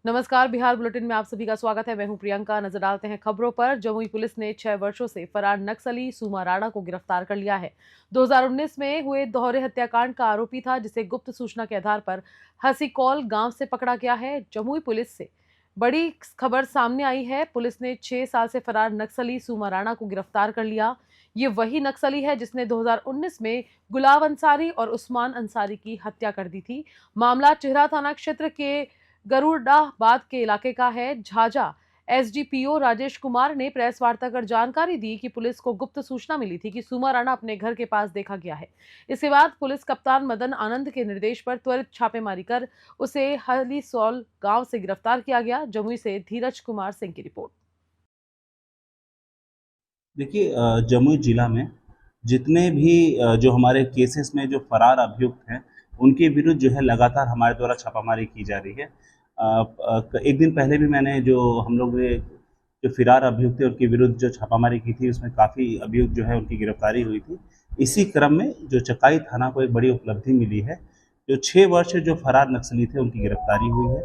नमस्कार, बिहार बुलेटिन में आप सभी का स्वागत है। मैं हूं प्रियंका। नजर डालते हैं खबरों पर। जमुई पुलिस ने 6 वर्षों से फरार नक्सली सूमा राणा को गिरफ्तार कर लिया है। 2019 में हुए दोहरे हत्याकांड का आरोपी था, जिसे गुप्त सूचना के आधार पर हसीकौल गांव से पकड़ा गया है। जमुई पुलिस से बड़ी खबर सामने आई है। पुलिस ने 6 साल से फरार नक्सली सूमा राणा को गिरफ्तार कर लिया। ये वही नक्सली है जिसने 2019 में गुलाब अंसारी और उस्मान अंसारी की हत्या कर दी थी। मामला चिहरा थाना क्षेत्र के गरुड़ाबाद के इलाके का है। झाझा एसडीपीओ राजेश कुमार ने प्रेस वार्ता कर जानकारी दी कि पुलिस को गुप्त सूचना मिली थी कि सूमा राणा अपने घर के पास देखा गया है। इसके बाद पुलिस कप्तान मदन आनंद के निर्देश पर त्वरित छापेमारी कर उसे हलीसौल गांव से गिरफ्तार किया गया। जमुई से धीरज कुमार सिंह की रिपोर्ट। देखिए, जमुई जिला में जितने भी जो हमारे केसेस में जो फरार अभियुक्त हैं, उनके विरुद्ध जो है लगातार हमारे द्वारा छापामारी की जा रही है। एक दिन पहले भी मैंने हम लोग ने जो फरार अभियुक्त थे उनके विरुद्ध जो छापामारी की थी, उसमें काफ़ी अभियुक्त जो है उनकी गिरफ्तारी हुई थी। इसी क्रम में जो चकाई थाना को एक बड़ी उपलब्धि मिली है। जो 6 वर्ष जो फरार नक्सली थे उनकी गिरफ्तारी हुई है।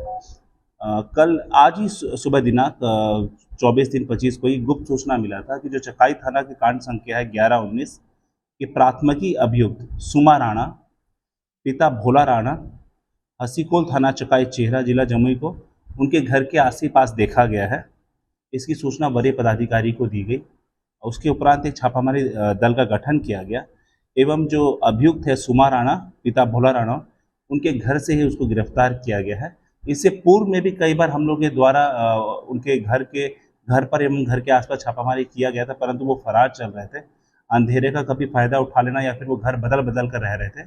कल आज ही सुबह दिनांक 24/3/25 को ही गुप्त सूचना मिला था कि जो चकाई थाना की कांड संख्या है 1119 के प्राथमिकी अभियुक्त सूमा राणा, पिता भोला राणा, हसीकौल थाना चकाई चेहरा, जिला जमुई को उनके घर के आस-पास देखा गया है। इसकी सूचना वरीय पदाधिकारी को दी गई। उसके उपरांत एक छापामारी दल का गठन किया गया एवं जो अभियुक्त है सूमा राणा, पिता भोला राणा, उनके घर से ही उसको गिरफ्तार किया गया है। इससे पूर्व में भी कई बार हम लोग के द्वारा उनके घर पर एवं घर के आसपास छापामारी किया गया था, परंतु वो फरार चल रहे थे। अंधेरे का कभी फ़ायदा उठा लेना या फिर वो घर बदल कर रह रहे थे,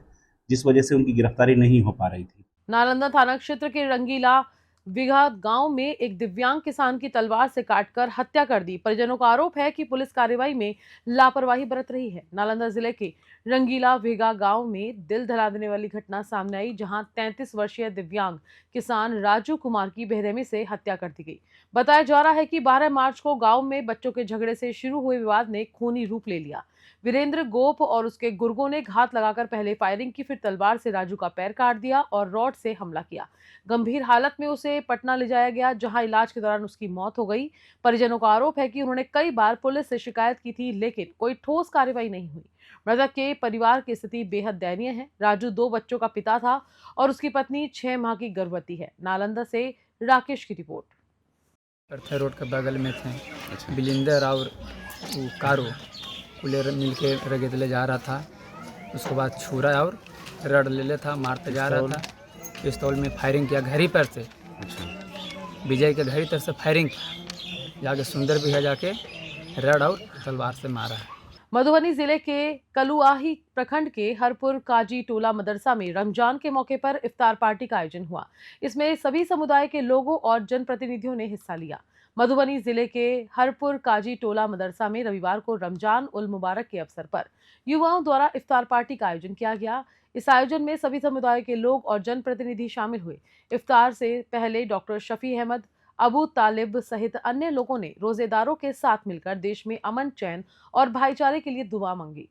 जिस वजह से उनकी गिरफ्तारी नहीं हो पा रही थी। नालंदा थाना क्षेत्र के रंगीला विघा गांव में एक दिव्यांग किसान की तलवार से काटकर हत्या कर दी। परिजनों का आरोप है कि पुलिस कार्रवाई में लापरवाही बरत रही है। नालंदा जिले के रंगीला विघा गांव में दिल दहला देने वाली घटना सामने आई, जहां 33 वर्षीय दिव्यांग किसान राजू कुमार की बेरहमी से हत्या कर दी गई। बताया जा रहा है कि 12 मार्च को गाँव में बच्चों के झगड़े से शुरू हुए विवाद ने खूनी रूप ले लिया। वीरेंद्र गोप और उसके गुर्गों ने घात लगाकर पहले फायरिंग की, फिर तलवार से राजू का पैर काट दिया और रॉड से हमला किया। गंभीर हालत में उसे पटना ले जाया गया, जहां इलाज के दौरान उसकी मौत हो गई। परिजनों का आरोप है कि उन्होंने कई बार पुलिस से शिकायत की थी, लेकिन कोई ठोस कार्रवाई नहीं हुई। मृतक के परिवार की स्थिति बेहद दयनीय है। राजू 2 बच्चों का पिता था और उसकी पत्नी 6 माह की गर्भवती है। नालंदा से राकेश की रिपोर्ट। रोड के बगल में थे बिलिंदर और कारो कुलेर मिल के रगेदले जा रहा था। उसके बाद छुरा और रड ले था, मारते जा रहा था। पिस्तौल में फायरिंग किया घड़ी पर से। विजय के घड़ी तरफ से फायरिंग किया, जाके सुंदर भी है, जाके रड और तलवार से मारा है। मधुबनी जिले के कलुआही प्रखंड के हरपुर काजी टोला मदरसा में रमजान के मौके पर इफ्तार पार्टी का आयोजन हुआ। इसमें सभी समुदाय के लोगों और जनप्रतिनिधियों ने हिस्सा लिया। मधुबनी जिले के हरपुर काजी टोला मदरसा में रविवार को रमजान उल मुबारक के अवसर पर युवाओं द्वारा इफ्तार पार्टी का आयोजन किया गया। इस आयोजन में सभी समुदाय के लोग और जनप्रतिनिधि शामिल हुए। इफ्तार से पहले डॉक्टर शफी अहमद, अबू तालिब सहित अन्य लोगों ने रोजेदारों के साथ मिलकर देश में अमन, चैन और भाईचारे के लिए दुआ मांगी।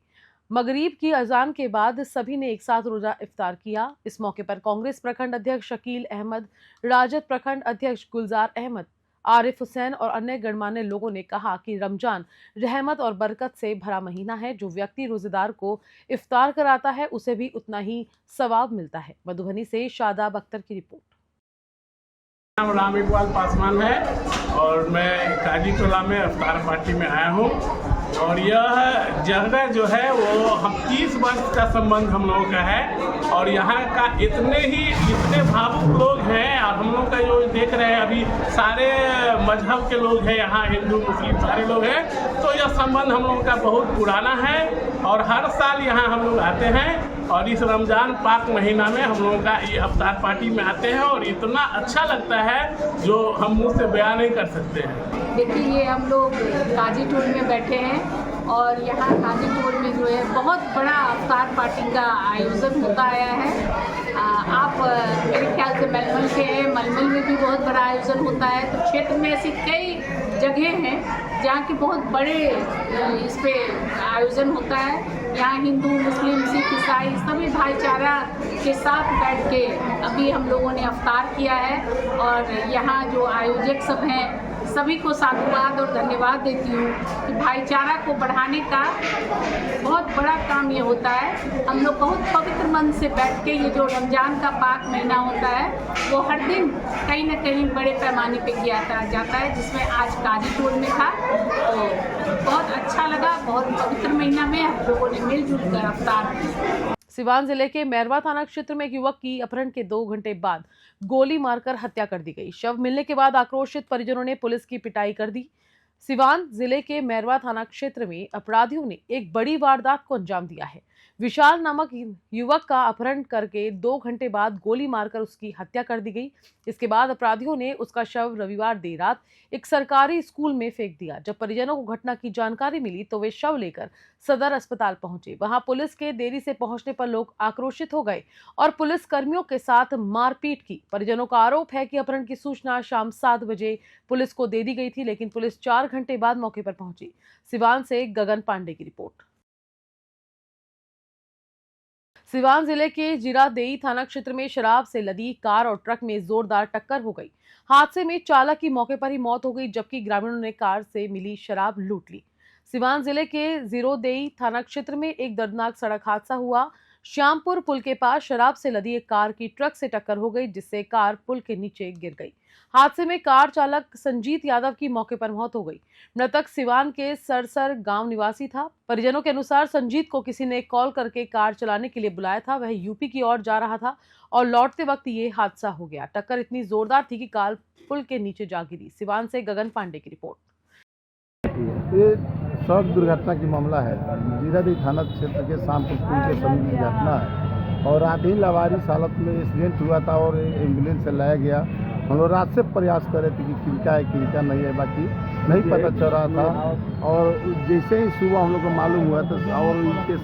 मगरिब की अजान के बाद सभी ने एक साथ रोजा इफ्तार किया। इस मौके पर कांग्रेस प्रखंड अध्यक्ष शकील अहमद, राजद प्रखंड अध्यक्ष गुलजार अहमद, आरिफ हुसैन और अन्य गणमान्य लोगों ने कहा कि रमजान रहमत और बरकत से भरा महीना है। जो व्यक्ति रोजेदार को इफ्तार कराता है, उसे भी उतना ही सवाब मिलता है। मधुबनी से शादाब अख्तर की रिपोर्ट। नाम राम इकबाल पासवान है और मैं काजी टोला में इफ्तार पार्टी में आया हूँ। और यह जगह जो है वो हम 30 वर्ष का संबंध हम लोगों का है और यहाँ का इतने भावुक लोग हैं। और हम लोग का जो देख रहे हैं अभी सारे मजहब के लोग हैं यहाँ, हिंदू मुस्लिम सारे लोग हैं। तो यह संबंध हम लोगों का बहुत पुराना है और हर साल यहाँ हम लोग आते हैं। और इस रमज़ान पाक महीना में हम लोगों का ये इफ्तार पार्टी में आते हैं और इतना अच्छा लगता है जो हम मुँह से बयान नहीं कर सकते हैं। देखिए, ये हम लोग काजी टोल में बैठे हैं और यहाँ काजी टोल में जो है बहुत बड़ा इफ्तार पार्टी का आयोजन होता आया है। आप मेरे ख्याल से मलमल के हैं, मलमल में भी बहुत बड़ा आयोजन होता है। तो क्षेत्र में ऐसी कई जगह हैं जहाँ की बहुत बड़े इस पे आयोजन होता है। यहाँ हिंदू, मुस्लिम, सिख, ईसाई सभी भाईचारा के साथ बैठ के अभी हम लोगों ने अफ्तार किया है। और यहाँ जो आयोजक सब हैं सभी को साधुवाद और धन्यवाद देती हूँ कि भाईचारा को बढ़ाने का बहुत बड़ा काम ये होता है। हम लोग बहुत पवित्र मन से बैठ के ये जो रमज़ान का पाक महीना होता है वो हर दिन कहीं ना कहीं बड़े पैमाने पे किया जाता है, जिसमें आज काजी टोल में था। तो बहुत अच्छा लगा, बहुत पवित्र महीना में हम लोगों ने मिलजुल कर अफ्तार किया। सिवान जिले के मैरवा थाना क्षेत्र में एक युवक की अपहरण के 2 घंटे बाद गोली मारकर हत्या कर दी गई। शव मिलने के बाद आक्रोशित परिजनों ने पुलिस की पिटाई कर दी। सिवान जिले के मैरवा थाना क्षेत्र में अपराधियों ने एक बड़ी वारदात को अंजाम दिया है। विशाल नामक युवक का अपहरण करके 2 घंटे बाद गोली मारकर उसकी हत्या कर दी गई। इसके बाद अपराधियों ने उसका शव रविवार देर रात एक सरकारी स्कूल में फेंक दिया। जब परिजनों को घटना की जानकारी मिली तो वे शव लेकर सदर अस्पताल पहुंचे। वहां पुलिस के देरी से पहुंचने पर लोग आक्रोशित हो गए और पुलिस कर्मियों के साथ मारपीट की। परिजनों का आरोप है कि अपहरण की सूचना शाम 7 बजे पुलिस को दे दी गई थी, लेकिन पुलिस 4 घंटे बाद मौके पर पहुंची। सिवान से गगन पांडे की रिपोर्ट। सिवान जिले के जीरादेई थाना क्षेत्र में शराब से लदी कार और ट्रक में जोरदार टक्कर हो गई। हादसे में चालक की मौके पर ही मौत हो गई, जबकि ग्रामीणों ने कार से मिली शराब लूट ली। सिवान जिले के जीरादेई थाना क्षेत्र में एक दर्दनाक सड़क हादसा हुआ। श्यामपुर पुल के पास शराब से लदी एक कार की ट्रक से टक्कर हो गई, जिससे कार पुल के नीचे गिर गई। हादसे में कार चालक संजीत यादव की मौके पर मौत हो गई। मृतक सिवान के सरसर गांव निवासी था। परिजनों के अनुसार संजीत को किसी ने कॉल करके कार चलाने के लिए बुलाया था। वह यूपी की ओर जा रहा था और लौटते वक्त ये हादसा हो गया। टक्कर इतनी जोरदार थी कि कार पुल के नीचे जा गिरी। सिवान से गगन पांडे की रिपोर्ट। ये सड़क दुर्घटना की मामला है। जीरादेई थाना क्षेत्र के शामपुर पुल के समीप की घटना है और रात ही लावारिस हालत में एक्सीडेंट हुआ था और एम्बुलेंस से लाया गया। हम लोग रात से प्रयास कर रहे थे कि किनका है किनका नहीं है, बाकी नहीं पता चल रहा था। और जैसे ही सुबह हम लोग को मालूम हुआ तो और इनके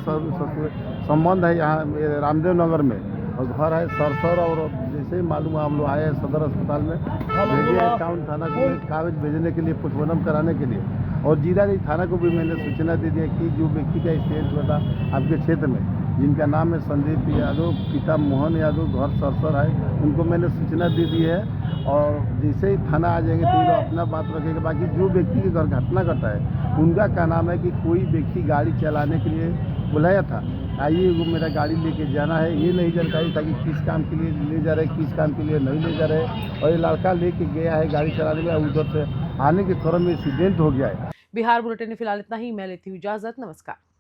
संबंध है यहाँ रामदेव नगर में और घर है सरसर। और जैसे ही मालूम हुआ हम लोग आए सदर अस्पताल में, भेजे है टाउन थाना को कागज भेजने के लिए, पोस्टमार्टम कराने के लिए। और जीरादेई थाना को भी मैंने सूचना दे दिया कि जो व्यक्ति का एक्सीडेंट हुआ था आपके क्षेत्र में, जिनका नाम है संदीप यादव, पिता मोहन यादव, घर सरसर है, उनको मैंने सूचना दे दी है। और जैसे ही थाना आ जाएंगे तो ये लोग अपना बात रखेंगे। बाकी जो व्यक्ति के घर घटना घटा है उनका क्या नाम है कि कोई व्यक्ति गाड़ी चलाने के लिए बुलाया था, आइए वो मेरा गाड़ी लेके जाना है, ये नहीं जानकारी था कि किस काम के लिए ले जा रहे, किस काम के लिए नहीं ले जा रहे। और ये लड़का लेके गया है गाड़ी चलाने में, उधर से आने के क्रम में एक्सीडेंट हो गया है। बिहार बुलेटिन में फिलहाल इतना ही। मैं लेती हूँ इजाजत। नमस्कार।